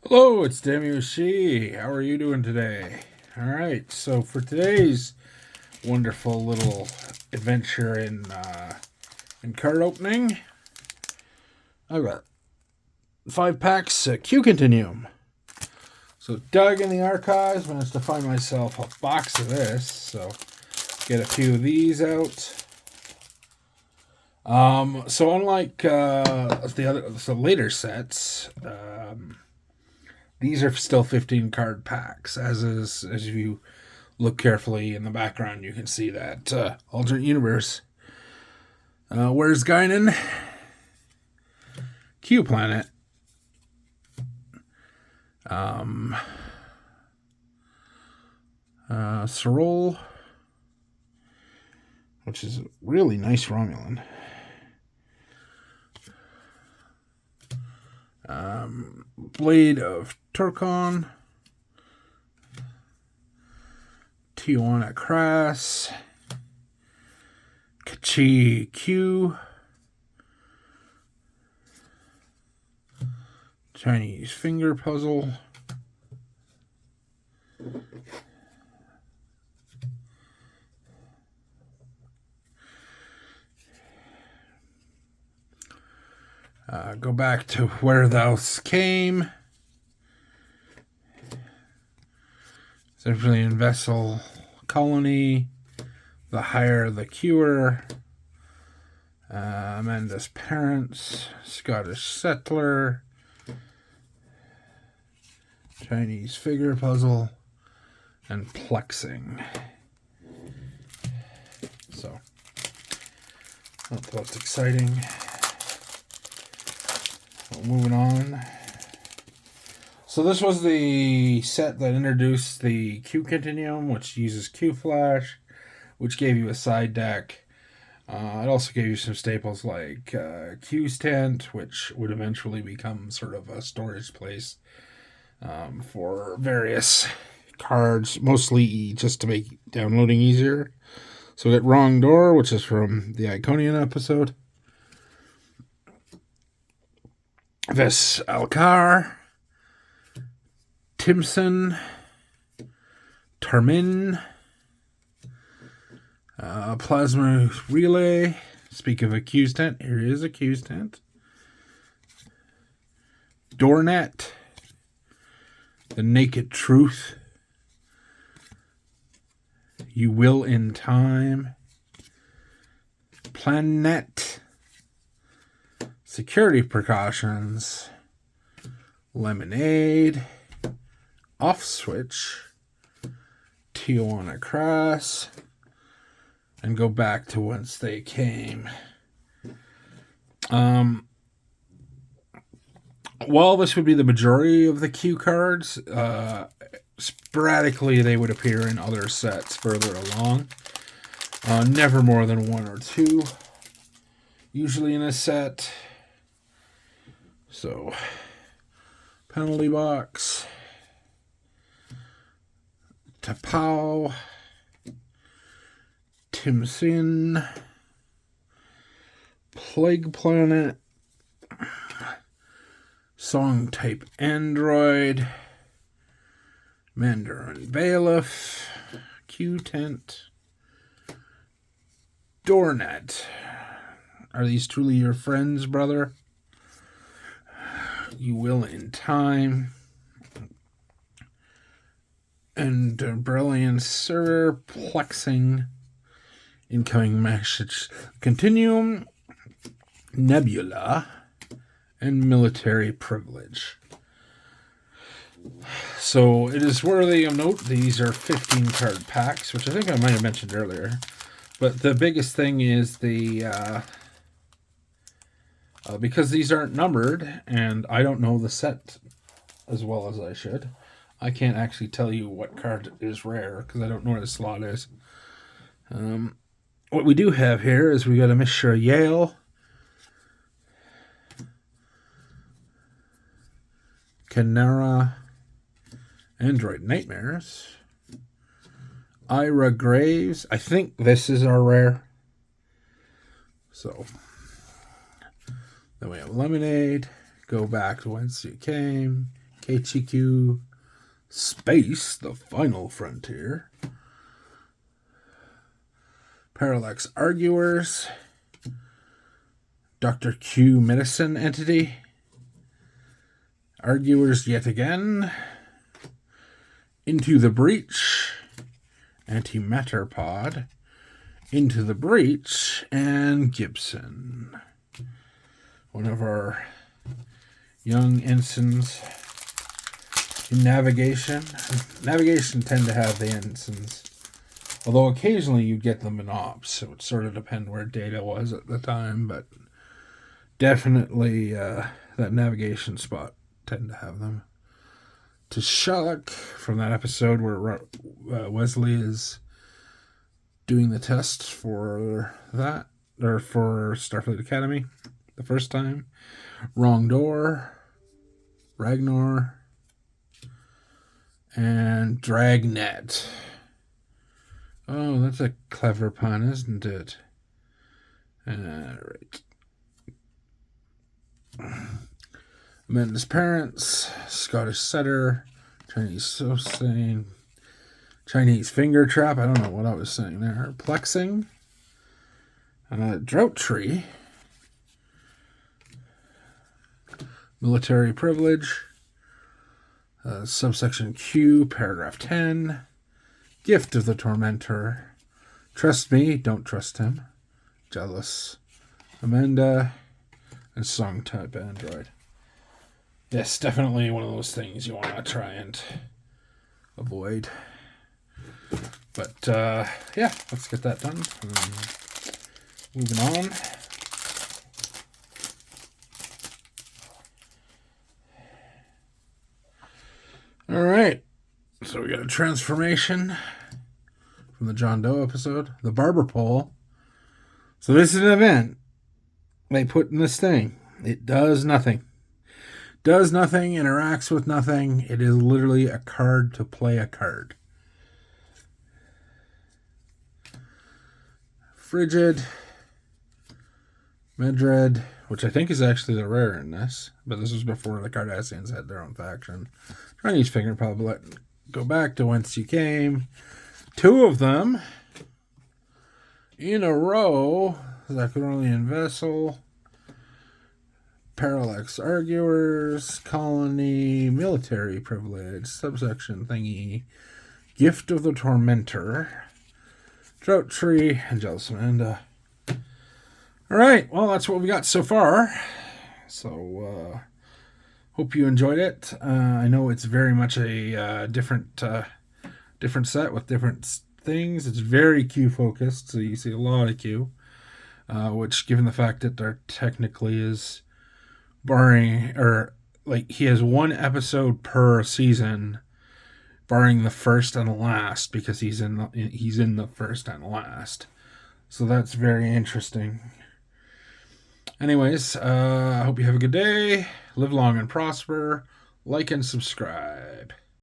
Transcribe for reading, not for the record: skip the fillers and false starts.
Hello, it's Demi. How are you doing today? All right, so for today's wonderful little adventure in card opening, I've got 5 packs Q Continuum. So dug in the archives, managed to find myself a box of this. So get a few of these out. So unlike the later sets, these are still 15 card packs. As you look carefully in the background, you can see that alternate universe. Where's Guinan? Q Planet. Sorol, which is a really nice Romulan. Blade of Turkon, Tijuana Crass, Kachi Q, Chinese Finger Puzzle, go back to where thou came. Essentially in Vessel Colony, the higher the cure, Amanda's Parents, Scottish Settler, Chinese Figure Puzzle, and Plexing. So, not the most exciting. Moving on. So this was the set that introduced the Q Continuum, which uses Q Flash, which gave you a side deck. It also gave you some staples like Q's Tent, which would eventually become sort of a storage place for various cards, mostly just to make downloading easier. So we got Wrong Door, which is from the Iconian episode. Ves Alcar, Timson, Tarmin, Plasma Relay. Speak of a Q's Tent, here is a Q's Tent. Doornet, The Naked Truth, You Will in Time, Planet, Security Precautions, Lemonade, Off Switch, Tijuana Crass, and Go Back to Whence They Came. While this would be the majority of the Q cards, sporadically they would appear in other sets further along. Never more than one or two, usually in a set. So, Penalty Box, Tapao, Timsin, Plague Planet, Song Type Android, Mandarin Bailiff, Q Tent, Doornet. Are these truly your friends, brother? You Will in Time, and Brilliant Server, Plexing, Incoming Message, Continuum, Nebula, and Military Privilege. So it is worthy of note, these are 15 card packs, which I think I might have mentioned earlier. But the biggest thing is the because these aren't numbered, and I don't know the set as well as I should, I can't actually tell you what card is rare, because I don't know where the slot is. What we do have here is we got a Mishra Yale, Canara, Android Nightmares, Ira Graves. I think this is our rare. So then we have Lemonade, Go Back to Whence You Came, KTQ Space, The Final Frontier. Parallax Arguers. Dr. Q Medicine Entity. Arguers yet again. Into the Breach. Antimatter Pod. Into the Breach. And Gibson. One of our young ensigns in navigation. Navigation tend to have the ensigns. Although occasionally you get them in ops. So it would sort of depend where data was at the time. But definitely that navigation spot tend to have them. To Sherlock from that episode where Wesley is doing the test for that, or for Starfleet Academy the first time. Wrong Door, Ragnar, and Dragnet. Oh, that's a clever pun, isn't it? Right. Amanda's Parents, Scottish Setter, Chinese Sosane, Chinese Finger Trap, I don't know what I was saying there, Plexing, Drought Tree, Military Privilege, Subsection Q, Paragraph 10, Gift of the Tormentor, Trust Me, Don't Trust Him, Jealous, Amanda, and Song Type Android. Yes, definitely one of those things you want to try and avoid. But, yeah, let's get that done. Moving on. All right. So we got a transformation from the John Doe episode. The barber pole. So this is an event they put in this thing. It does nothing. Does nothing, interacts with nothing. It is literally a card to play a card. Frigid, Medred, which I think is actually the rare in this, but this was before the Cardassians had their own faction. Chinese Finger Puppet, Go Back to Whence You Came. 2 of them in a row. Zacharolian Vessel. Parallax Arguers, Colony, Military Privilege, Subsection Thingy, Gift of the Tormentor, Drought Tree, and Jealous Amanda. Alright, well, that's what we got so far. So, hope you enjoyed it. I know it's very much a different set with different things. It's very Q-focused, so you see a lot of Q, which, given the fact that there technically is barring, or like he has 1 episode per season, barring the first and the last, because he's in the first and last. So that's very interesting. Anyways, I hope you have a good day. Live long and prosper. Like and subscribe.